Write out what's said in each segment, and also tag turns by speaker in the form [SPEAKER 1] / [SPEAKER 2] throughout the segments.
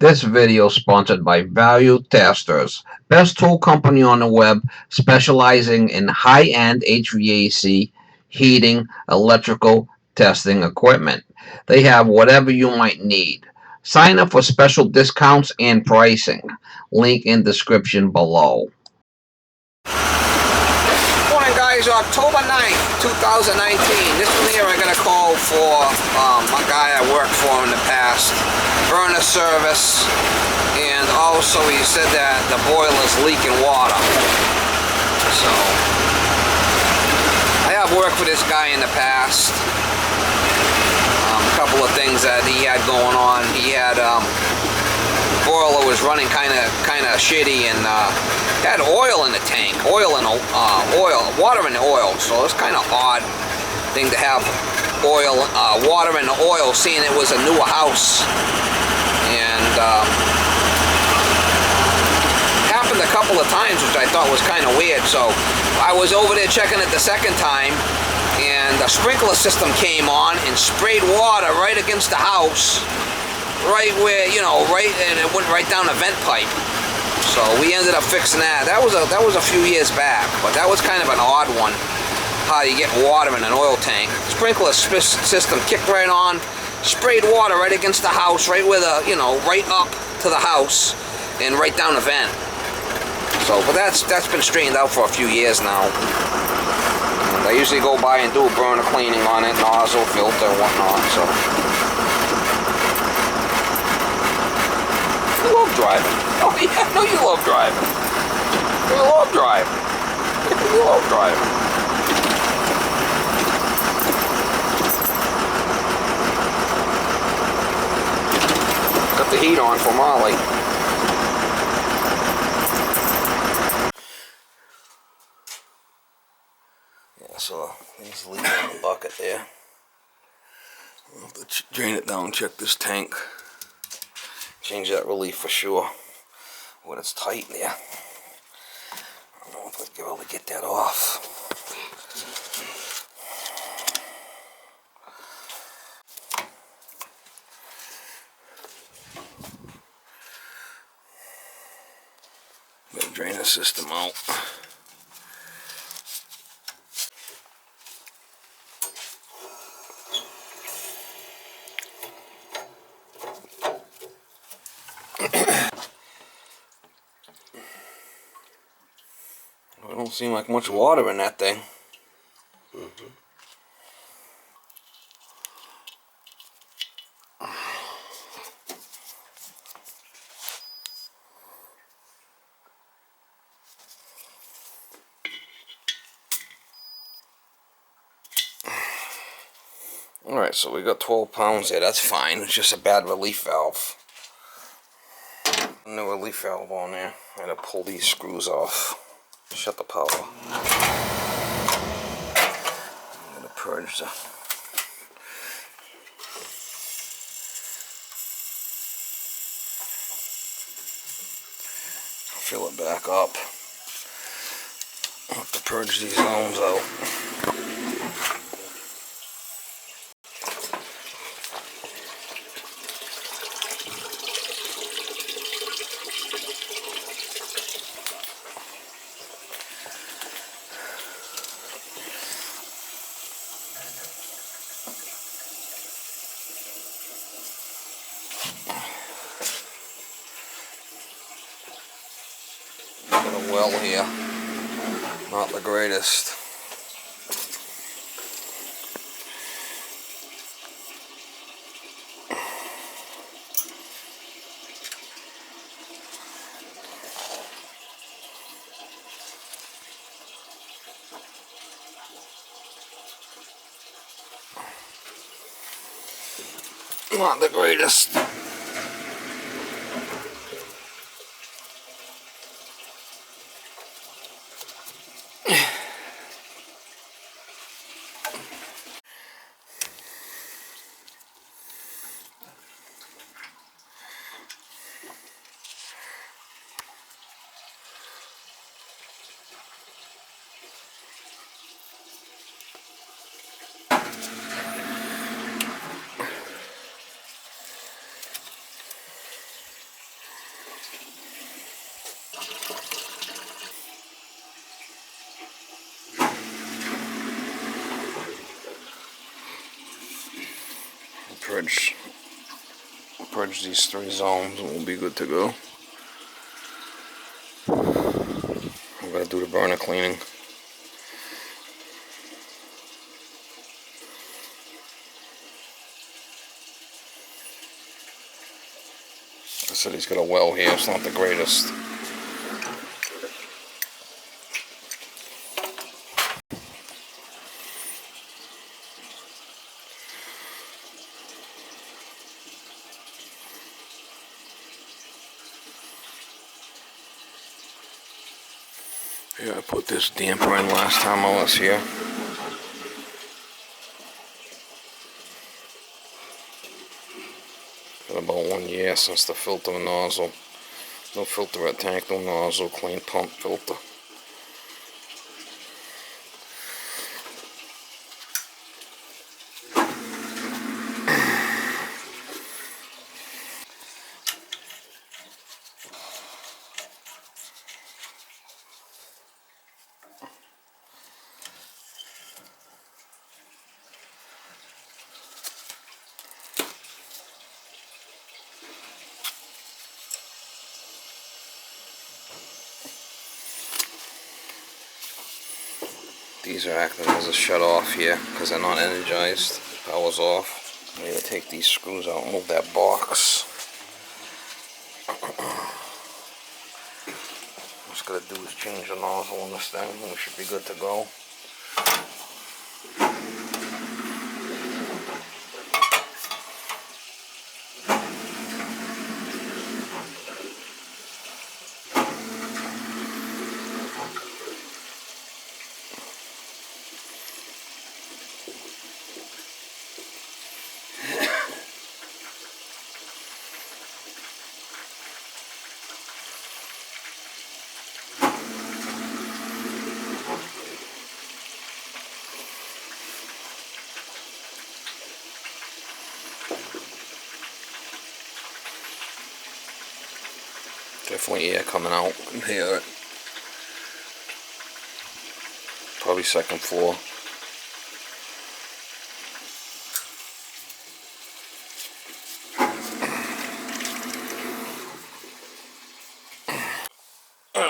[SPEAKER 1] This video is sponsored by Value Testers, best tool company on the web specializing in high-end HVAC, heating, electrical testing equipment. They have whatever you might need. Sign up for special discounts and pricing. Link in description below.
[SPEAKER 2] Morning guys, October 9th, 2019. This one here I got a call for a guy I worked for in the past. Burner service, and also he said that the boiler's leaking water. So I have worked for this guy in the past. A couple of things that he had going on. He had boiler was running kind of shitty, and had oil in the tank, water in the oil. So it's kind of odd thing to have water in the oil, seeing it was a newer house. And happened a couple of times, which I thought was kind of weird. So I was over there checking it the second time, and the sprinkler system came on and sprayed water right against the house, right where, you know, and it went right down the vent pipe. So we ended up fixing that. That was a few years back, but that was kind of an odd one. How you get water in an oil tank. Sprinkler system kicked right on, sprayed water right against the house, right where the, you know, right up to the house and right down the vent. So, but that's been straightened out for a few years now. And I usually go by and do a burner cleaning on it, nozzle, filter, whatnot. So you love driving. Oh yeah, no, you love driving. You love driving. You love driving. Got the heat on for Molly. Yeah, so things leaking in the bucket there. I'll have to drain it down, check this tank. Change that relief for sure. When it's tight there. I don't know if I'll be able to get that off. Gotta drain the system out. It don't seem like much water in that thing. Alright, so we got 12 pounds there. That's fine. It's just a bad relief valve. No relief valve on there. I gotta pull these screws off. Shut the power. I'm gonna purge the... Fill it back up. I'll have to purge these zones out. Got a well here, not the greatest. Not the greatest. purge these 3 zones and we'll be good to go. I'm gonna do the burner cleaning. I said he's got a well here, it's not the greatest. Yeah, I put this damper in last time I was here. Been about 1 year since the filter nozzle. No filter at tank, no nozzle, clean pump filter. These are acting as a shut off here because they're not energized. Power's off. I need to take these screws out and move that box. All it's gonna do is change the nozzle on this thing and we should be good to go. Definitely air coming out. You can hear it. Probably 2nd floor.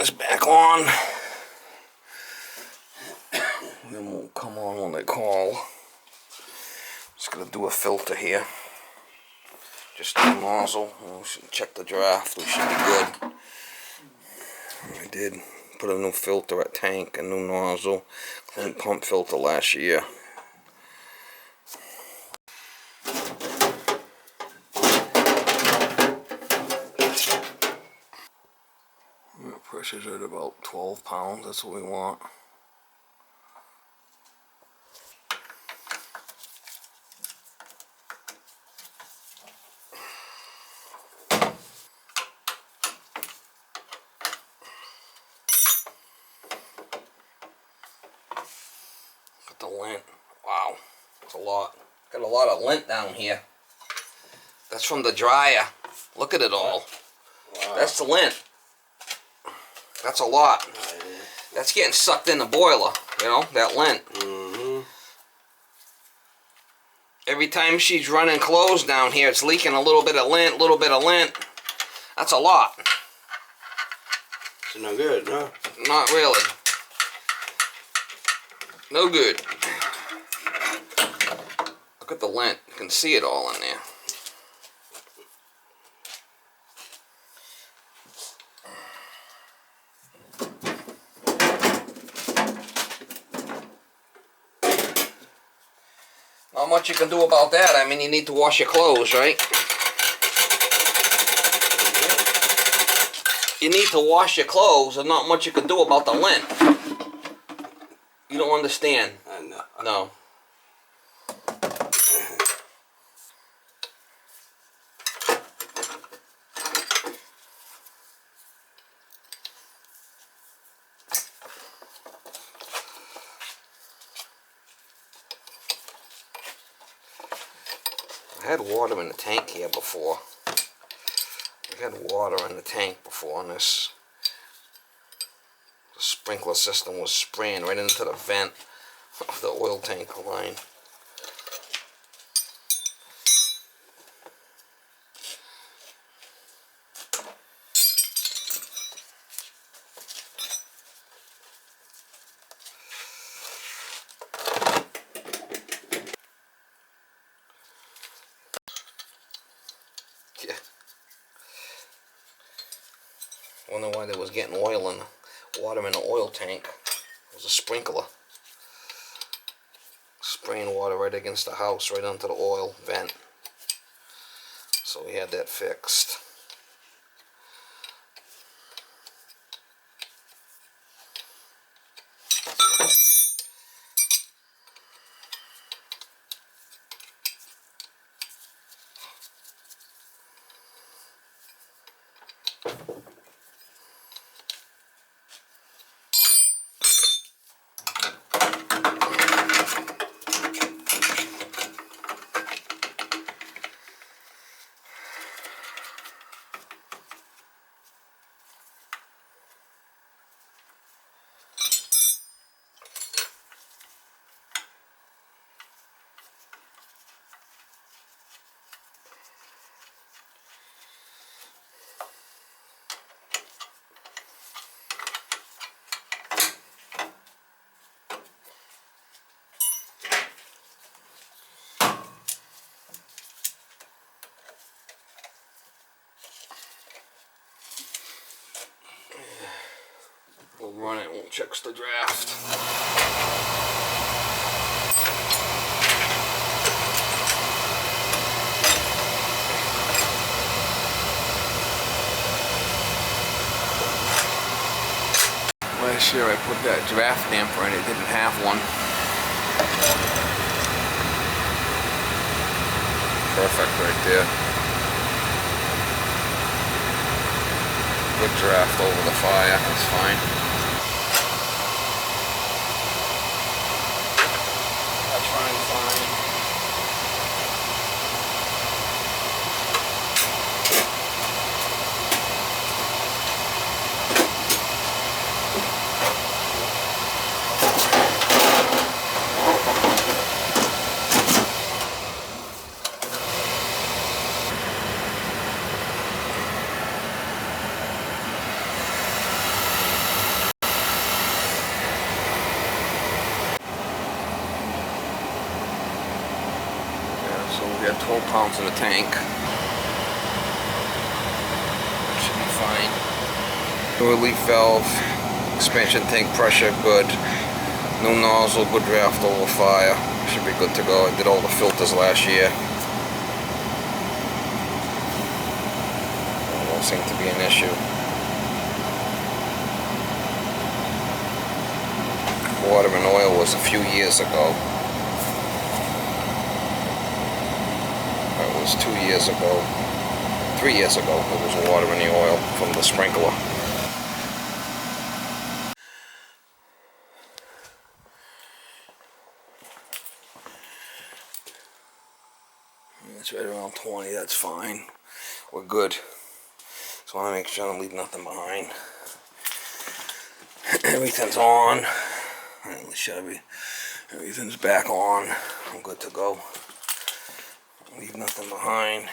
[SPEAKER 2] It's back on. Then we'll come on when they call. Just gonna do a filter here. Just the nozzle. We should check the draft. We should be good. I did put a new filter at tank, a new nozzle, clean pump filter last year. Pressure's at about 12 pounds. That's what we want. The lint. Wow, that's a lot. Got a lot of lint down here. That's from the dryer. Look at it all. Wow. That's the lint. That's a lot. That's getting sucked in the boiler, you know, that lint. Every time she's running clothes down here, it's leaking a little bit of lint, That's a lot.
[SPEAKER 3] It's no good, no?
[SPEAKER 2] Not really. No good. Look at the lint. You can see it all in there. Not much you can do about that. I mean, you need to wash your clothes, right? You need to wash your clothes. There's not much you can do about the lint. You don't understand.
[SPEAKER 3] No.
[SPEAKER 2] No. I had water in the tank here before. I had water in the tank before, and the sprinkler system was spraying right into the vent of the oil tank line. Wondering why there was getting oil in the water in the oil tank. It was a sprinkler. Spraying water right against the house, right onto the oil vent. So we had that fixed. We'll run it, we'll check the draft. Last year I put that draft damper in, it didn't have one. Perfect right there. Good draft over the fire, that's fine. I'll try and find. So we got 12 pounds in the tank. Should be fine. New relief valve, expansion tank pressure, good. New nozzle, good draft over fire. Should be good to go. I did all the filters last year. Won't seem to be an issue. Water and oil was a few years ago. It was 2 years ago, 3 years ago, it was water in the oil from the sprinkler. It's right around 20, that's fine. We're good. Just want to make sure I don't leave nothing behind. Everything's on. Everything's back on. I'm good to go. Leave nothing behind.